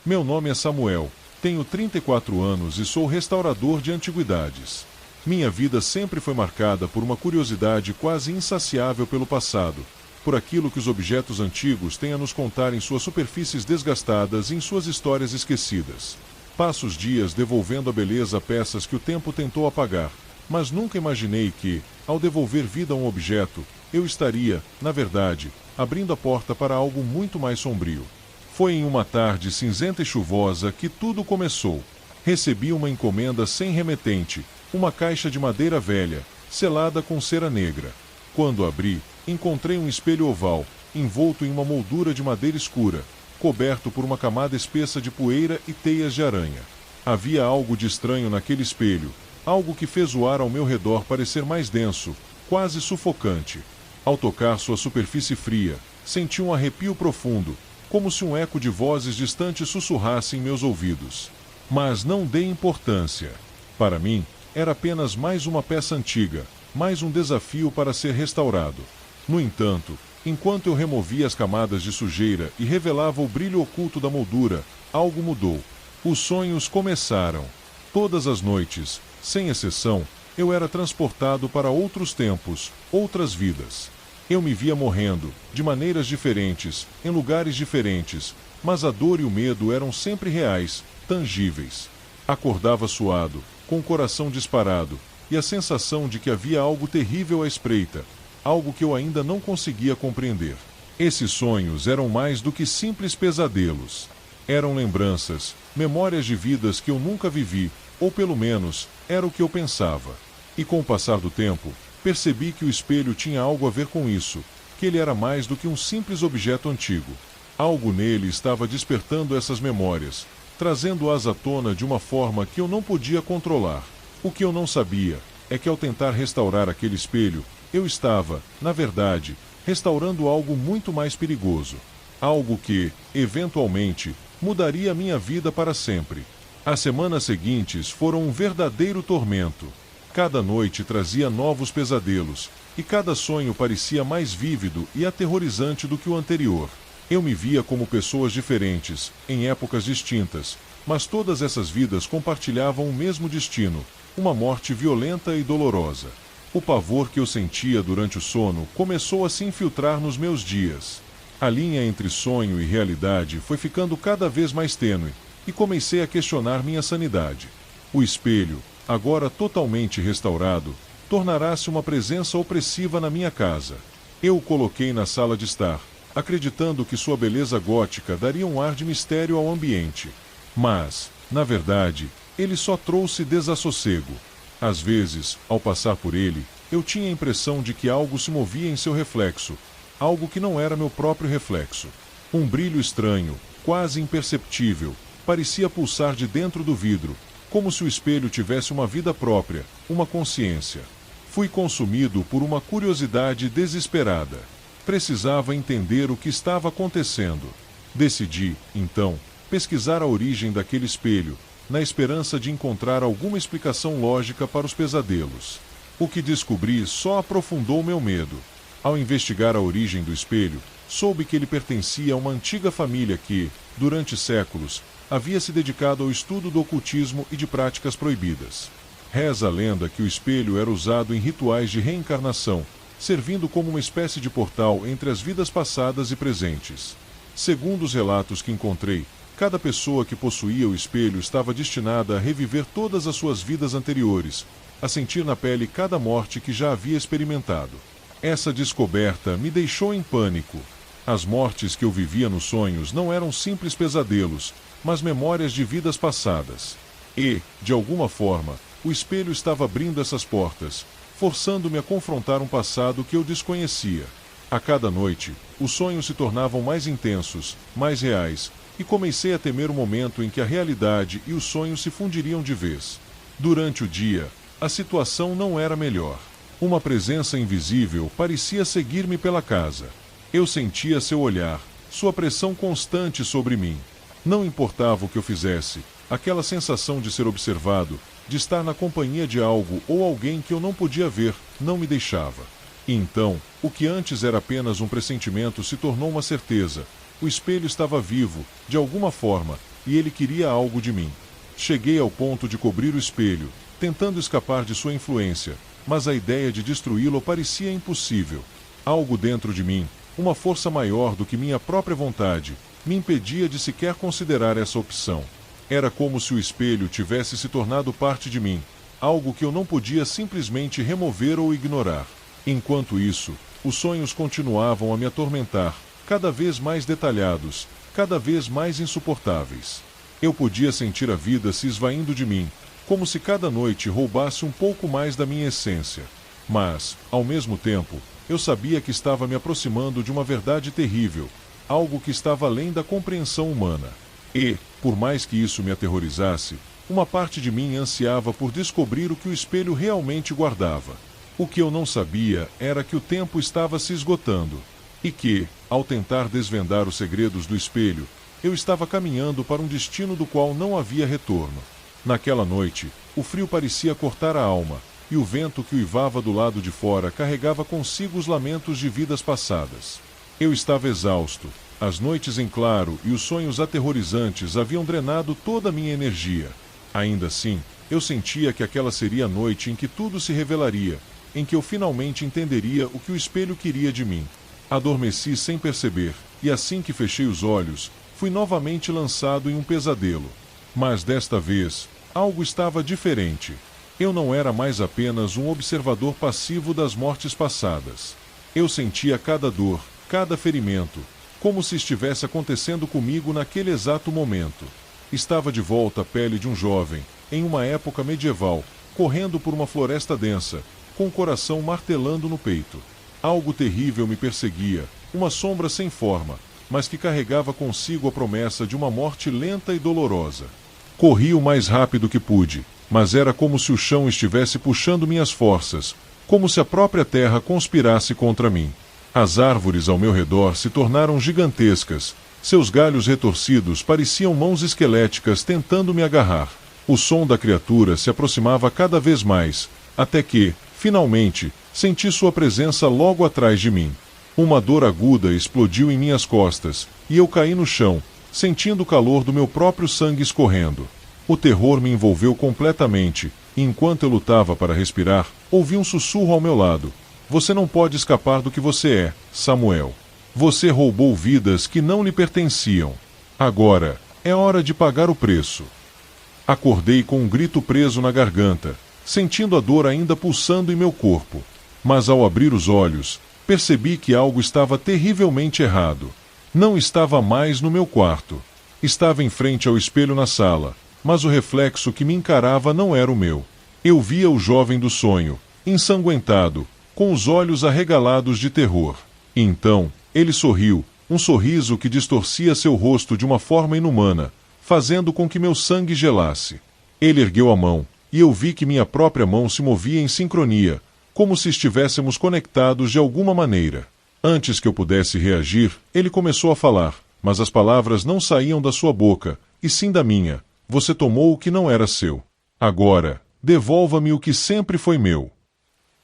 Meu nome é Samuel, tenho 34 anos e sou restaurador de antiguidades. Minha vida sempre foi marcada por uma curiosidade quase insaciável pelo passado, por aquilo que os objetos antigos têm a nos contar em suas superfícies desgastadas e em suas histórias esquecidas. Passo os dias devolvendo a beleza a peças que o tempo tentou apagar, mas nunca imaginei que, ao devolver vida a um objeto, eu estaria, na verdade, abrindo a porta para algo muito mais sombrio. Foi em uma tarde cinzenta e chuvosa que tudo começou. Recebi uma encomenda sem remetente, uma caixa de madeira velha, selada com cera negra. Quando abri, encontrei um espelho oval, envolto em uma moldura de madeira escura, coberto por uma camada espessa de poeira e teias de aranha. Havia algo de estranho naquele espelho, algo que fez o ar ao meu redor parecer mais denso, quase sufocante. Ao tocar sua superfície fria, senti um arrepio profundo, como se um eco de vozes distantes sussurrasse em meus ouvidos. Mas não dei importância. Para mim, era apenas mais uma peça antiga, mais um desafio para ser restaurado. No entanto, enquanto eu removia as camadas de sujeira e revelava o brilho oculto da moldura, algo mudou. Os sonhos começaram. Todas as noites, sem exceção, eu era transportado para outros tempos, outras vidas. Eu me via morrendo, de maneiras diferentes, em lugares diferentes, mas a dor e o medo eram sempre reais, tangíveis. Acordava suado, com o coração disparado, e a sensação de que havia algo terrível à espreita, algo que eu ainda não conseguia compreender. Esses sonhos eram mais do que simples pesadelos. Eram lembranças, memórias de vidas que eu nunca vivi, ou pelo menos, era o que eu pensava. E com o passar do tempo, percebi que o espelho tinha algo a ver com isso, que ele era mais do que um simples objeto antigo. Algo nele estava despertando essas memórias, trazendo-as à tona de uma forma que eu não podia controlar. O que eu não sabia é que ao tentar restaurar aquele espelho, eu estava, na verdade, restaurando algo muito mais perigoso. Algo que, eventualmente, mudaria a minha vida para sempre. As semanas seguintes foram um verdadeiro tormento. Cada noite trazia novos pesadelos, e cada sonho parecia mais vívido e aterrorizante do que o anterior. Eu me via como pessoas diferentes, em épocas distintas, mas todas essas vidas compartilhavam o mesmo destino, uma morte violenta e dolorosa. O pavor que eu sentia durante o sono começou a se infiltrar nos meus dias. A linha entre sonho e realidade foi ficando cada vez mais tênue, e comecei a questionar minha sanidade. O espelho, agora totalmente restaurado, tornará-se uma presença opressiva na minha casa. Eu o coloquei na sala de estar, acreditando que sua beleza gótica daria um ar de mistério ao ambiente. Mas, na verdade, ele só trouxe desassossego. Às vezes, ao passar por ele, eu tinha a impressão de que algo se movia em seu reflexo, algo que não era meu próprio reflexo. Um brilho estranho, quase imperceptível, parecia pulsar de dentro do vidro, como se o espelho tivesse uma vida própria, uma consciência. Fui consumido por uma curiosidade desesperada. Precisava entender o que estava acontecendo. Decidi, então, pesquisar a origem daquele espelho, na esperança de encontrar alguma explicação lógica para os pesadelos. O que descobri só aprofundou meu medo. Ao investigar a origem do espelho, soube que ele pertencia a uma antiga família que, durante séculos, havia se dedicado ao estudo do ocultismo e de práticas proibidas. Reza a lenda que o espelho era usado em rituais de reencarnação, servindo como uma espécie de portal entre as vidas passadas e presentes. Segundo os relatos que encontrei, cada pessoa que possuía o espelho estava destinada a reviver todas as suas vidas anteriores, a sentir na pele cada morte que já havia experimentado. Essa descoberta me deixou em pânico. As mortes que eu vivia nos sonhos não eram simples pesadelos, mas memórias de vidas passadas. E, de alguma forma, o espelho estava abrindo essas portas, forçando-me a confrontar um passado que eu desconhecia. A cada noite, os sonhos se tornavam mais intensos, mais reais, e comecei a temer o momento em que a realidade e os sonhos se fundiriam de vez. Durante o dia, a situação não era melhor. Uma presença invisível parecia seguir-me pela casa. Eu sentia seu olhar, sua pressão constante sobre mim. Não importava o que eu fizesse, aquela sensação de ser observado, de estar na companhia de algo ou alguém que eu não podia ver, não me deixava. E então, o que antes era apenas um pressentimento se tornou uma certeza. O espelho estava vivo, de alguma forma, e ele queria algo de mim. Cheguei ao ponto de cobrir o espelho, tentando escapar de sua influência, mas a ideia de destruí-lo parecia impossível. Algo dentro de mim, uma força maior do que minha própria vontade, me impedia de sequer considerar essa opção. Era como se o espelho tivesse se tornado parte de mim, algo que eu não podia simplesmente remover ou ignorar. Enquanto isso, os sonhos continuavam a me atormentar, cada vez mais detalhados, cada vez mais insuportáveis. Eu podia sentir a vida se esvaindo de mim, como se cada noite roubasse um pouco mais da minha essência. Mas, ao mesmo tempo, eu sabia que estava me aproximando de uma verdade terrível, algo que estava além da compreensão humana. E, por mais que isso me aterrorizasse, uma parte de mim ansiava por descobrir o que o espelho realmente guardava. O que eu não sabia era que o tempo estava se esgotando, e que, ao tentar desvendar os segredos do espelho, eu estava caminhando para um destino do qual não havia retorno. Naquela noite, o frio parecia cortar a alma, e o vento que uivava do lado de fora carregava consigo os lamentos de vidas passadas. Eu estava exausto, as noites em claro e os sonhos aterrorizantes haviam drenado toda a minha energia. Ainda assim, eu sentia que aquela seria a noite em que tudo se revelaria, em que eu finalmente entenderia o que o espelho queria de mim. Adormeci sem perceber, e assim que fechei os olhos, fui novamente lançado em um pesadelo. Mas desta vez, algo estava diferente. Eu não era mais apenas um observador passivo das mortes passadas. Eu sentia cada dor, cada ferimento, como se estivesse acontecendo comigo naquele exato momento. Estava de volta à pele de um jovem, em uma época medieval, correndo por uma floresta densa, com o coração martelando no peito. Algo terrível me perseguia, uma sombra sem forma, mas que carregava consigo a promessa de uma morte lenta e dolorosa. Corri o mais rápido que pude, mas era como se o chão estivesse puxando minhas forças, como se a própria terra conspirasse contra mim. As árvores ao meu redor se tornaram gigantescas, seus galhos retorcidos pareciam mãos esqueléticas tentando me agarrar. O som da criatura se aproximava cada vez mais, até que, finalmente, senti sua presença logo atrás de mim. Uma dor aguda explodiu em minhas costas, e eu caí no chão, sentindo o calor do meu próprio sangue escorrendo. O terror me envolveu completamente, e enquanto eu lutava para respirar, ouvi um sussurro ao meu lado. Você não pode escapar do que você é, Samuel. Você roubou vidas que não lhe pertenciam. Agora, é hora de pagar o preço. Acordei com um grito preso na garganta, sentindo a dor ainda pulsando em meu corpo. Mas ao abrir os olhos, percebi que algo estava terrivelmente errado. Não estava mais no meu quarto. Estava em frente ao espelho na sala, mas o reflexo que me encarava não era o meu. Eu via o jovem do sonho, ensanguentado, com os olhos arregalados de terror. E então, ele sorriu, um sorriso que distorcia seu rosto de uma forma inumana, fazendo com que meu sangue gelasse. Ele ergueu a mão, e eu vi que minha própria mão se movia em sincronia, como se estivéssemos conectados de alguma maneira. Antes que eu pudesse reagir, ele começou a falar, mas as palavras não saíam da sua boca, e sim da minha. Você tomou o que não era seu. Agora, devolva-me o que sempre foi meu.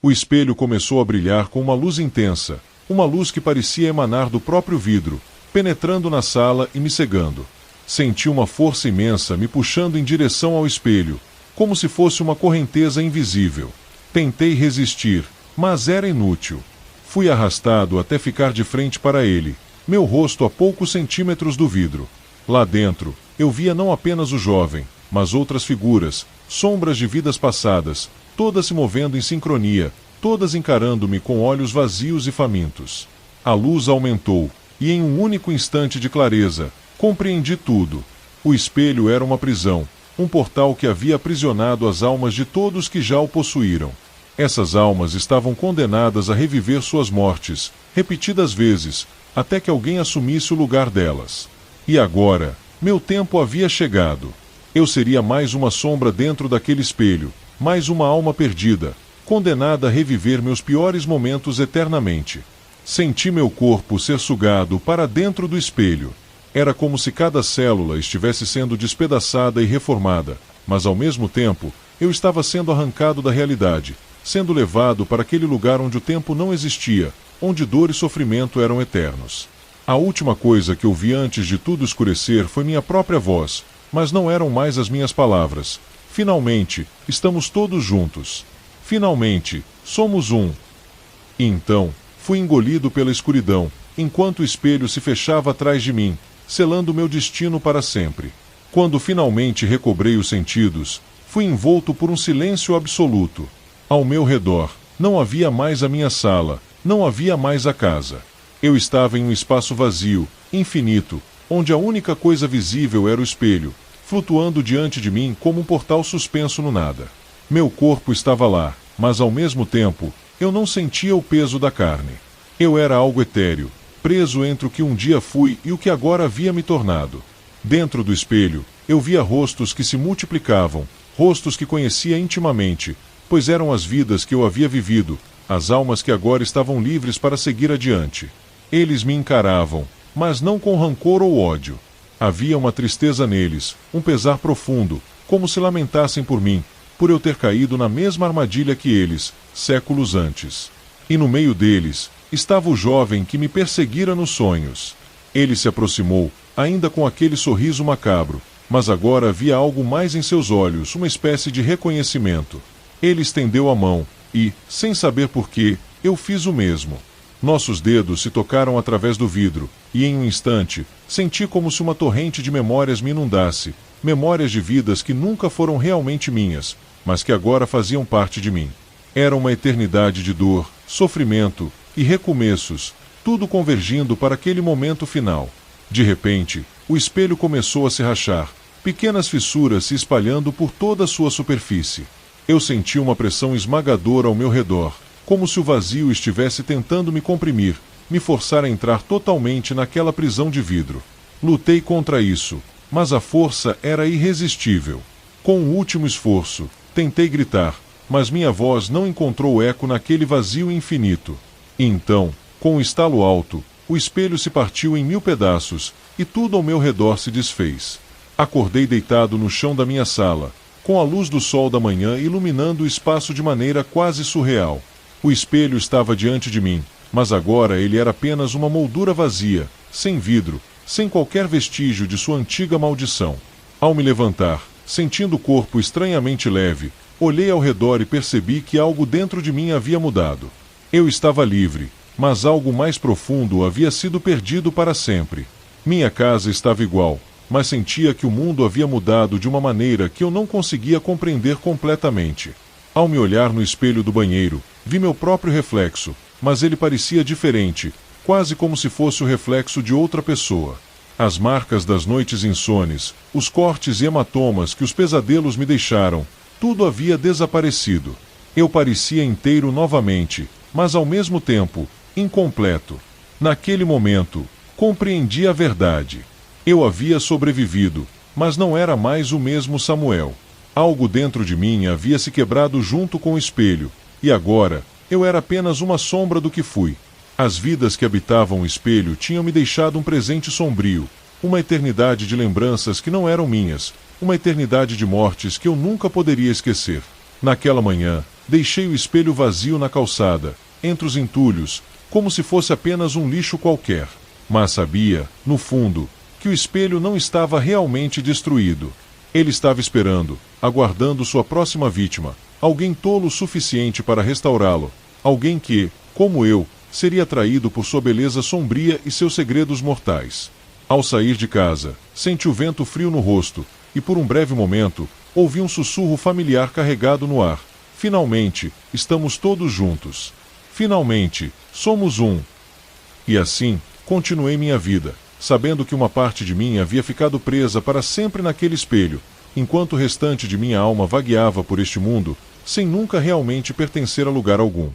O espelho começou a brilhar com uma luz intensa, uma luz que parecia emanar do próprio vidro, penetrando na sala e me cegando. Senti uma força imensa me puxando em direção ao espelho, como se fosse uma correnteza invisível. Tentei resistir, mas era inútil. Fui arrastado até ficar de frente para ele, meu rosto a poucos centímetros do vidro. Lá dentro, eu via não apenas o jovem, mas outras figuras, sombras de vidas passadas, todas se movendo em sincronia, todas encarando-me com olhos vazios e famintos. A luz aumentou, e em um único instante de clareza, compreendi tudo. O espelho era uma prisão, um portal que havia aprisionado as almas de todos que já o possuíram. Essas almas estavam condenadas a reviver suas mortes, repetidas vezes, até que alguém assumisse o lugar delas. E agora, meu tempo havia chegado. Eu seria mais uma sombra dentro daquele espelho, mais uma alma perdida, condenada a reviver meus piores momentos eternamente. Senti meu corpo ser sugado para dentro do espelho. Era como se cada célula estivesse sendo despedaçada e reformada, mas ao mesmo tempo, eu estava sendo arrancado da realidade, sendo levado para aquele lugar onde o tempo não existia, onde dor e sofrimento eram eternos. A última coisa que ouvi antes de tudo escurecer foi minha própria voz, mas não eram mais as minhas palavras. Finalmente, estamos todos juntos. Finalmente, somos um. E então, fui engolido pela escuridão, enquanto o espelho se fechava atrás de mim, selando meu destino para sempre. Quando finalmente recobrei os sentidos, fui envolto por um silêncio absoluto. Ao meu redor, não havia mais a minha sala, não havia mais a casa. Eu estava em um espaço vazio, infinito, onde a única coisa visível era o espelho, flutuando diante de mim como um portal suspenso no nada. Meu corpo estava lá, mas ao mesmo tempo, eu não sentia o peso da carne. Eu era algo etéreo, preso entre o que um dia fui e o que agora havia me tornado. Dentro do espelho, eu via rostos que se multiplicavam, rostos que conhecia intimamente, pois eram as vidas que eu havia vivido, as almas que agora estavam livres para seguir adiante. Eles me encaravam, mas não com rancor ou ódio. Havia uma tristeza neles, um pesar profundo, como se lamentassem por mim, por eu ter caído na mesma armadilha que eles, séculos antes. E no meio deles, estava o jovem que me perseguira nos sonhos. Ele se aproximou, ainda com aquele sorriso macabro, mas agora havia algo mais em seus olhos, uma espécie de reconhecimento. Ele estendeu a mão, e, sem saber porquê, eu fiz o mesmo. Nossos dedos se tocaram através do vidro, e em um instante, senti como se uma torrente de memórias me inundasse, memórias de vidas que nunca foram realmente minhas, mas que agora faziam parte de mim. Era uma eternidade de dor, sofrimento e recomeços, tudo convergindo para aquele momento final. De repente, o espelho começou a se rachar, pequenas fissuras se espalhando por toda a sua superfície. Eu senti uma pressão esmagadora ao meu redor, como se o vazio estivesse tentando me comprimir, me forçar a entrar totalmente naquela prisão de vidro. Lutei contra isso, mas a força era irresistível. Com um último esforço, tentei gritar, mas minha voz não encontrou eco naquele vazio infinito. E então, com um estalo alto, o espelho se partiu em 1000 pedaços, e tudo ao meu redor se desfez. Acordei deitado no chão da minha sala, com a luz do sol da manhã iluminando o espaço de maneira quase surreal. O espelho estava diante de mim, mas agora ele era apenas uma moldura vazia, sem vidro, sem qualquer vestígio de sua antiga maldição. Ao me levantar, sentindo o corpo estranhamente leve, olhei ao redor e percebi que algo dentro de mim havia mudado. Eu estava livre, mas algo mais profundo havia sido perdido para sempre. Minha casa estava igual, mas sentia que o mundo havia mudado de uma maneira que eu não conseguia compreender completamente. Ao me olhar no espelho do banheiro, vi meu próprio reflexo, mas ele parecia diferente, quase como se fosse o reflexo de outra pessoa. As marcas das noites insones, os cortes e hematomas que os pesadelos me deixaram, tudo havia desaparecido. Eu parecia inteiro novamente, mas ao mesmo tempo, incompleto. Naquele momento, compreendi a verdade. Eu havia sobrevivido, mas não era mais o mesmo Samuel. Algo dentro de mim havia se quebrado junto com o espelho, e agora eu era apenas uma sombra do que fui. As vidas que habitavam o espelho tinham me deixado um presente sombrio, uma eternidade de lembranças que não eram minhas, uma eternidade de mortes que eu nunca poderia esquecer. Naquela manhã, deixei o espelho vazio na calçada, entre os entulhos, como se fosse apenas um lixo qualquer. Mas sabia, no fundo, que o espelho não estava realmente destruído. Ele estava esperando, aguardando sua próxima vítima, alguém tolo o suficiente para restaurá-lo, alguém que, como eu, seria atraído por sua beleza sombria e seus segredos mortais. Ao sair de casa, senti o vento frio no rosto, e por um breve momento, ouvi um sussurro familiar carregado no ar. Finalmente, estamos todos juntos. Finalmente, somos um. E assim, continuei minha vida, sabendo que uma parte de mim havia ficado presa para sempre naquele espelho, enquanto o restante de minha alma vagueava por este mundo, sem nunca realmente pertencer a lugar algum.